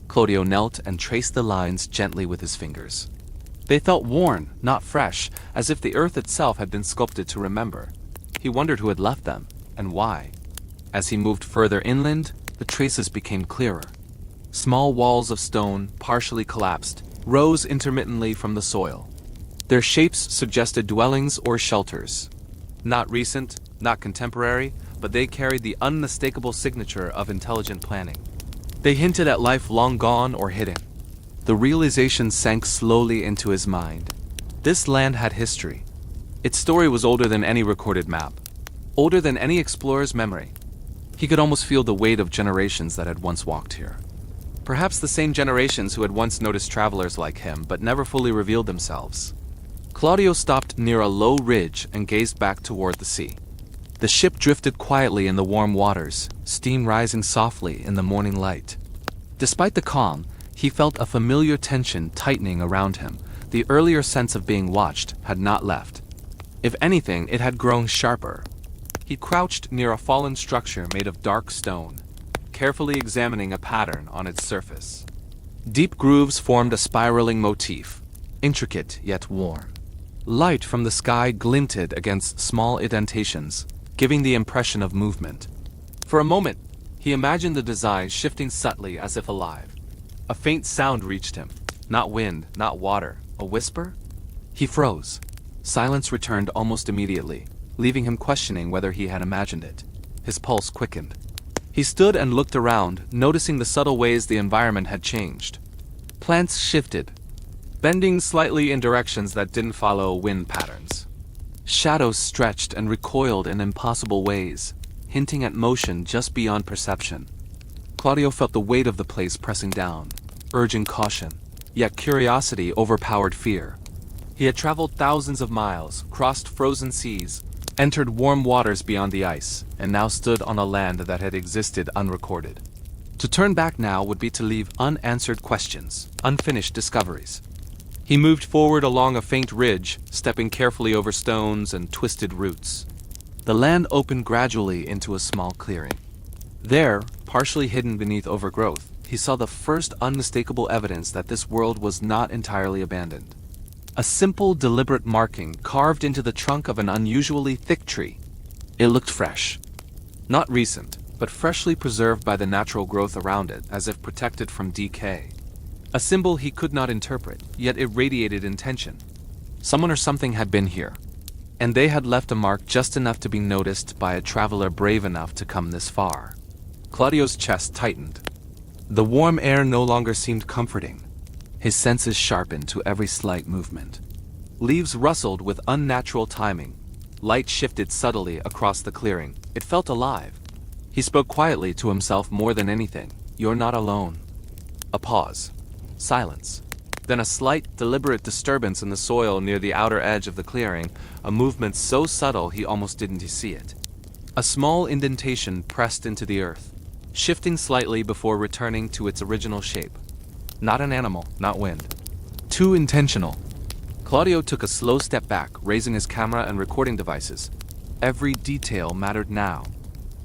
Claudio knelt and traced the lines gently with his fingers. They felt worn, not fresh, as if the earth itself had been sculpted to remember. He wondered who had left them, and why. As he moved further inland, the traces became clearer. Small walls of stone, partially collapsed, rose intermittently from the soil. Their shapes suggested dwellings or shelters. Not recent, not contemporary, but they carried the unmistakable signature of intelligent planning. They hinted at life long gone or hidden. The realization sank slowly into his mind. This land had history. Its story was older than any recorded map, older than any explorer's memory. He could almost feel the weight of generations that had once walked here. Perhaps the same generations who had once noticed travelers like him but never fully revealed themselves. Claudio stopped near a low ridge and gazed back toward the sea. The ship drifted quietly in the warm waters, steam rising softly in the morning light. Despite the calm, he felt a familiar tension tightening around him. The earlier sense of being watched had not left. If anything, it had grown sharper. He crouched near a fallen structure made of dark stone, carefully examining a pattern on its surface. Deep grooves formed a spiraling motif, intricate yet warm. Light from the sky glinted against small indentations, giving the impression of movement. For a moment, he imagined the design shifting subtly as if alive. A faint sound reached him. Not wind, not water. A whisper? He froze. Silence returned almost immediately, leaving him questioning whether he had imagined it. His pulse quickened. He stood and looked around, noticing the subtle ways the environment had changed. Plants shifted, bending slightly in directions that didn't follow wind patterns. Shadows stretched and recoiled in impossible ways, hinting at motion just beyond perception. Claudio felt the weight of the place pressing down, urging caution, yet curiosity overpowered fear. He had traveled thousands of miles, crossed frozen seas, entered warm waters beyond the ice, and now stood on a land that had existed unrecorded. To turn back now would be to leave unanswered questions, unfinished discoveries. He moved forward along a faint ridge, stepping carefully over stones and twisted roots. The land opened gradually into a small clearing. There, partially hidden beneath overgrowth, he saw the first unmistakable evidence that this world was not entirely abandoned. A simple, deliberate marking carved into the trunk of an unusually thick tree. It looked fresh. Not recent, but freshly preserved by the natural growth around it, as if protected from decay. A symbol he could not interpret, yet it radiated intention. Someone or something had been here, and they had left a mark just enough to be noticed by a traveler brave enough to come this far. Claudio's chest tightened. The warm air no longer seemed comforting. His senses sharpened to every slight movement. Leaves rustled with unnatural timing. Light shifted subtly across the clearing. It felt alive. He spoke quietly to himself more than anything. "You're not alone." A pause. Silence. Then a slight, deliberate disturbance in the soil near the outer edge of the clearing, a movement so subtle he almost didn't see it. A small indentation pressed into the earth, shifting slightly before returning to its original shape. Not an animal, not wind. Too intentional. Claudio took a slow step back, raising his camera and recording devices. Every detail mattered now.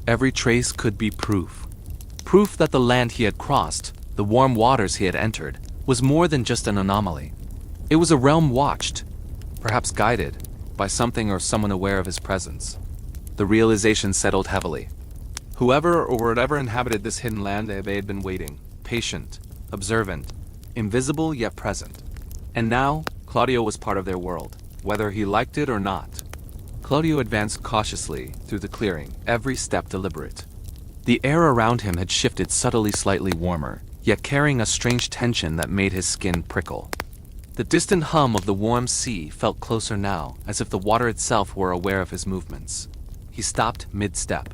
Every trace could be proof. Proof that the land he had crossed, the warm waters he had entered, was more than just an anomaly. It was a realm watched, perhaps guided, by something or someone aware of his presence. The realization settled heavily. Whoever or whatever inhabited this hidden land, they had been waiting, patient, observant, invisible yet present. And now, Claudio was part of their world, whether he liked it or not. Claudio advanced cautiously through the clearing, every step deliberate. The air around him had shifted subtly slightly warmer, yet carrying a strange tension that made his skin prickle. The distant hum of the warm sea felt closer now, as if the water itself were aware of his movements. He stopped mid-step.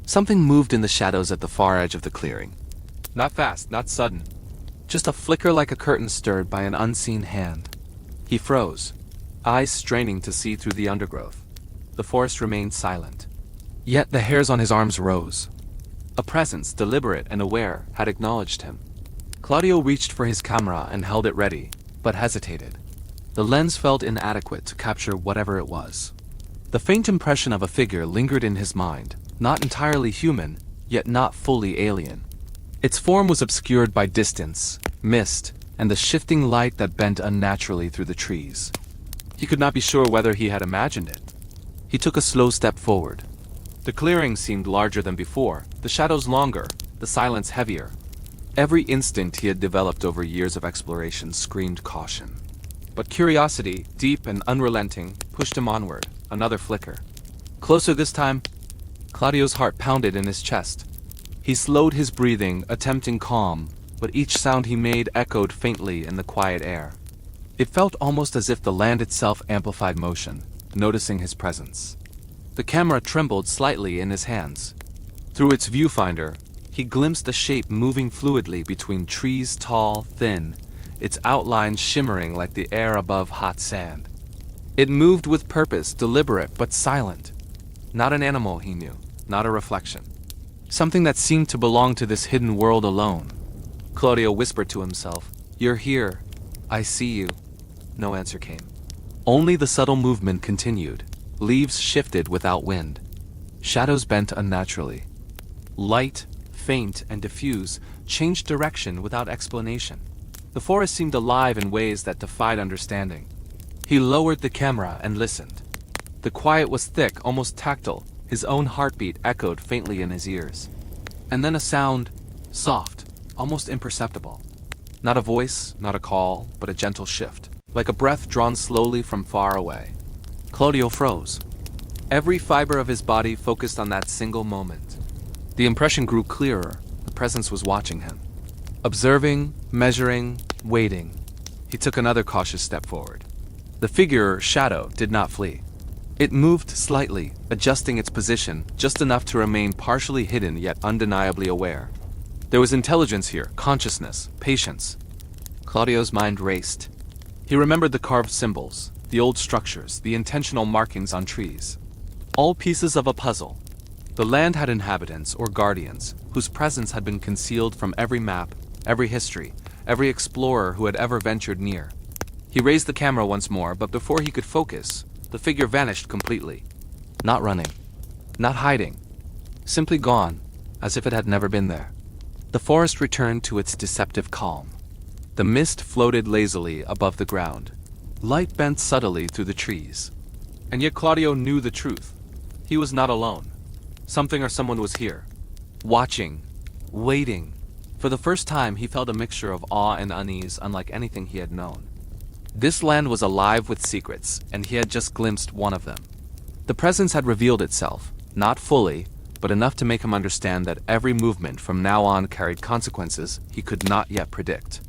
Something moved in the shadows at the far edge of the clearing. Not fast, not sudden. Just a flicker like a curtain stirred by an unseen hand. He froze, eyes straining to see through the undergrowth. The forest remained silent. Yet the hairs on his arms rose. A presence, deliberate and aware, had acknowledged him. Claudio reached for his camera and held it ready, but hesitated. The lens felt inadequate to capture whatever it was. The faint impression of a figure lingered in his mind, not entirely human, yet not fully alien. Its form was obscured by distance, mist, and the shifting light that bent unnaturally through the trees. He could not be sure whether he had imagined it. He took a slow step forward. The clearing seemed larger than before, the shadows longer, the silence heavier. Every instinct he had developed over years of exploration screamed caution. But curiosity, deep and unrelenting, pushed him onward, another flicker. Closer this time. Claudio's heart pounded in his chest. He slowed his breathing, attempting calm, but each sound he made echoed faintly in the quiet air. It felt almost as if the land itself amplified motion, noticing his presence. The camera trembled slightly in his hands. Through its viewfinder, he glimpsed a shape moving fluidly between trees tall, thin, its outlines shimmering like the air above hot sand. It moved with purpose, deliberate but silent. Not an animal, he knew, not a reflection. Something that seemed to belong to this hidden world alone. Claudio whispered to himself, "You're here. I see you." No answer came. Only the subtle movement continued. Leaves shifted without wind. Shadows bent unnaturally. Light, faint and diffuse, changed direction without explanation. The forest seemed alive in ways that defied understanding. He lowered the camera and listened. The quiet was thick, almost tactile. His own heartbeat echoed faintly in his ears. And then a sound, soft, almost imperceptible. Not a voice, not a call, but a gentle shift, like a breath drawn slowly from far away. Claudio froze. Every fiber of his body focused on that single moment. The impression grew clearer. The presence was watching him. Observing, measuring, waiting. He took another cautious step forward. The figure, shadow, did not flee. It moved slightly, adjusting its position just enough to remain partially hidden yet undeniably aware. There was intelligence here, consciousness, patience. Claudio's mind raced. He remembered the carved symbols, the old structures, the intentional markings on trees. All pieces of a puzzle. The land had inhabitants or guardians whose presence had been concealed from every map, every history, every explorer who had ever ventured near. He raised the camera once more, but before he could focus, the figure vanished completely. Not running, not hiding, simply gone, as if it had never been there. The forest returned to its deceptive calm. The mist floated lazily above the ground. Light bent subtly through the trees. And yet Claudio knew the truth. He was not alone. Something or someone was here, watching, waiting. For the first time, he felt a mixture of awe and unease unlike anything he had known. This land was alive with secrets, and he had just glimpsed one of them. The presence had revealed itself, not fully, but enough to make him understand that every movement from now on carried consequences he could not yet predict.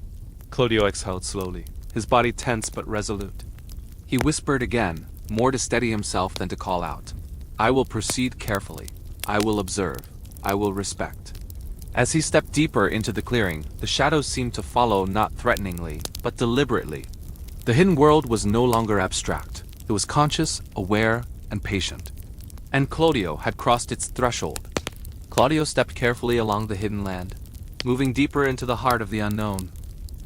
Claudio exhaled slowly, his body tense but resolute. He whispered again, more to steady himself than to call out. "I will proceed carefully. I will observe. I will respect." As he stepped deeper into the clearing, the shadows seemed to follow not threateningly, but deliberately. The hidden world was no longer abstract. It was conscious, aware, and patient. And Claudio had crossed its threshold. Claudio stepped carefully along the hidden land, moving deeper into the heart of the unknown.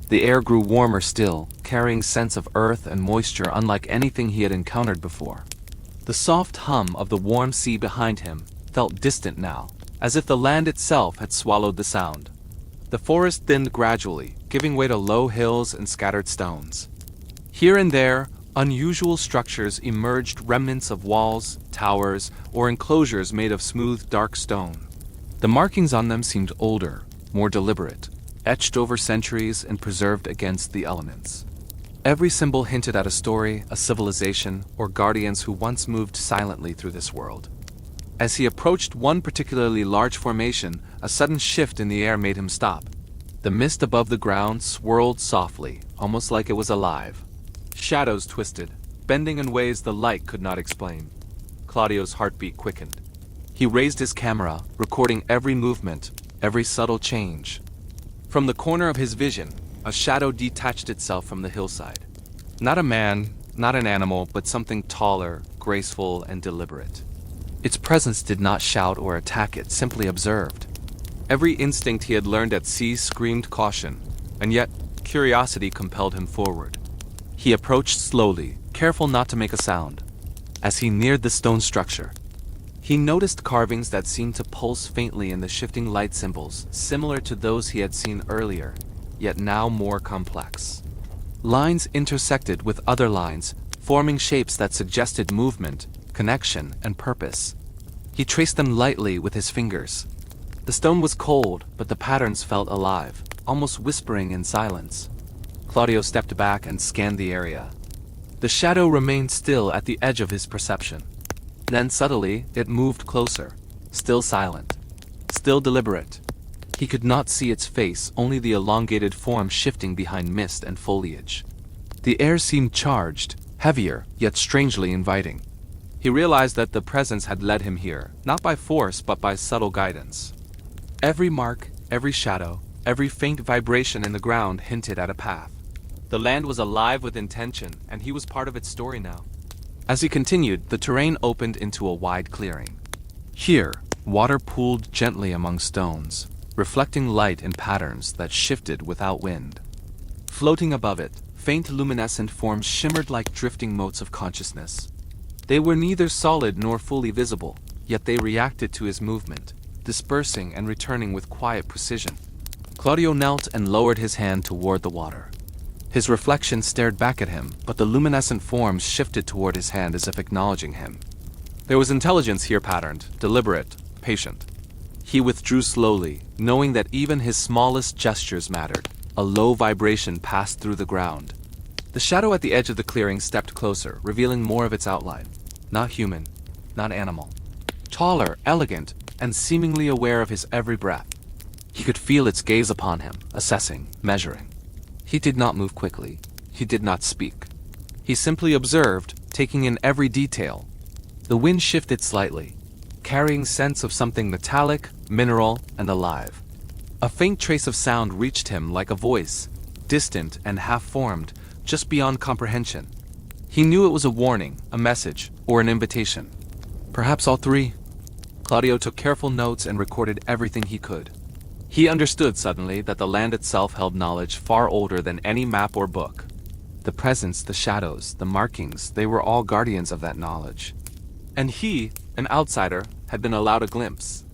The air grew warmer still, carrying scents of earth and moisture unlike anything he had encountered before. The soft hum of the warm sea behind him felt distant now, as if the land itself had swallowed the sound. The forest thinned gradually, giving way to low hills and scattered stones. Here and there, unusual structures emerged, remnants of walls, towers, or enclosures made of smooth, dark stone. The markings on them seemed older, more deliberate, etched over centuries and preserved against the elements. Every symbol hinted at a story, a civilization, or guardians who once moved silently through this world. As he approached one particularly large formation, a sudden shift in the air made him stop. The mist above the ground swirled softly, almost like it was alive. Shadows twisted, bending in ways the light could not explain. Claudio's heartbeat quickened. He raised his camera, recording every movement, every subtle change. From the corner of his vision, a shadow detached itself from the hillside. Not a man, not an animal, but something taller, graceful, and deliberate. Its presence did not shout or attack, it simply observed. Every instinct he had learned at sea screamed caution, and yet curiosity compelled him forward. He approached slowly, careful not to make a sound. As he neared the stone structure, he noticed carvings that seemed to pulse faintly in the shifting light symbols, similar to those he had seen earlier, yet now more complex. Lines intersected with other lines, forming shapes that suggested movement, connection, and purpose. He traced them lightly with his fingers. The stone was cold, but the patterns felt alive, almost whispering in silence. Claudio stepped back and scanned the area. The shadow remained still at the edge of his perception. Then subtly, it moved closer, still silent, still deliberate. He could not see its face, only the elongated form shifting behind mist and foliage. The air seemed charged, heavier, yet strangely inviting. He realized that the presence had led him here, not by force but by subtle guidance. Every mark, every shadow, every faint vibration in the ground hinted at a path. The land was alive with intention, and he was part of its story now. As he continued, the terrain opened into a wide clearing. Here, water pooled gently among stones, reflecting light in patterns that shifted without wind. Floating above it, faint luminescent forms shimmered like drifting motes of consciousness. They were neither solid nor fully visible, yet they reacted to his movement, dispersing and returning with quiet precision. Claudio knelt and lowered his hand toward the water. His reflection stared back at him, but the luminescent forms shifted toward his hand as if acknowledging him. There was intelligence here patterned, deliberate, patient. He withdrew slowly, knowing that even his smallest gestures mattered. A low vibration passed through the ground. The shadow at the edge of the clearing stepped closer, revealing more of its outline. Not human, not animal. Taller, elegant, and seemingly aware of his every breath. He could feel its gaze upon him, assessing, measuring. He did not move quickly. He did not speak. He simply observed, taking in every detail. The wind shifted slightly, carrying scents of something metallic, mineral, and alive. A faint trace of sound reached him like a voice, distant and half-formed, just beyond comprehension. He knew it was a warning, a message, or an invitation. Perhaps all three. Claudio took careful notes and recorded everything he could. He understood suddenly that the land itself held knowledge far older than any map or book. The presence, the shadows, the markings, they were all guardians of that knowledge. And he, an outsider, had been allowed a glimpse.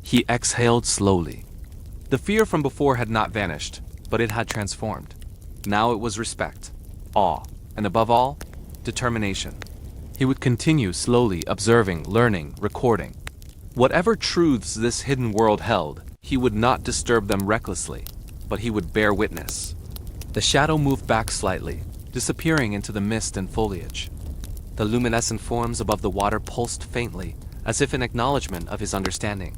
He exhaled slowly. The fear from before had not vanished, but it had transformed. Now it was respect, awe, and above all, determination. He would continue slowly observing, learning, recording. Whatever truths this hidden world held, he would not disturb them recklessly, but he would bear witness. The shadow moved back slightly, disappearing into the mist and foliage. The luminescent forms above the water pulsed faintly, as if in acknowledgement of his understanding.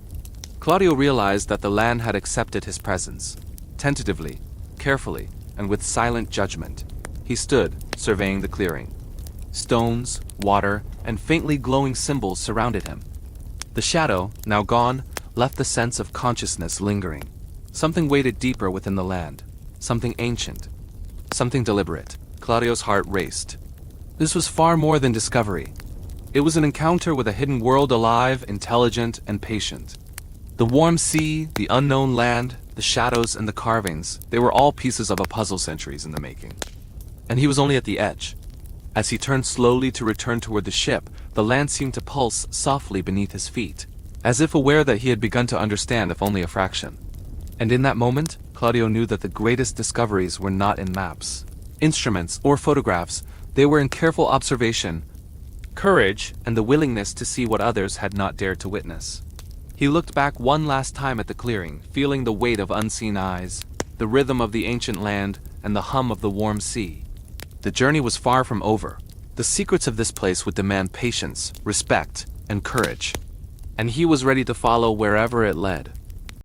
Claudio realized that the land had accepted his presence. Tentatively, carefully, and with silent judgment, he stood, surveying the clearing. Stones, water, and faintly glowing symbols surrounded him. The shadow, now gone, left the sense of consciousness lingering. Something waited deeper within the land. Something ancient. Something deliberate. Claudio's heart raced. This was far more than discovery. It was an encounter with a hidden world alive, intelligent, and patient. The warm sea, the unknown land, the shadows and the carvings, they were all pieces of a puzzle centuries in the making. And he was only at the edge. As he turned slowly to return toward the ship, the land seemed to pulse softly beneath his feet, as if aware that he had begun to understand if only a fraction. And in that moment, Claudio knew that the greatest discoveries were not in maps, instruments, or photographs. They were in careful observation, courage, and the willingness to see what others had not dared to witness. He looked back one last time at the clearing, feeling the weight of unseen eyes, the rhythm of the ancient land, and the hum of the warm sea. The journey was far from over. The secrets of this place would demand patience, respect, and courage. And he was ready to follow wherever it led.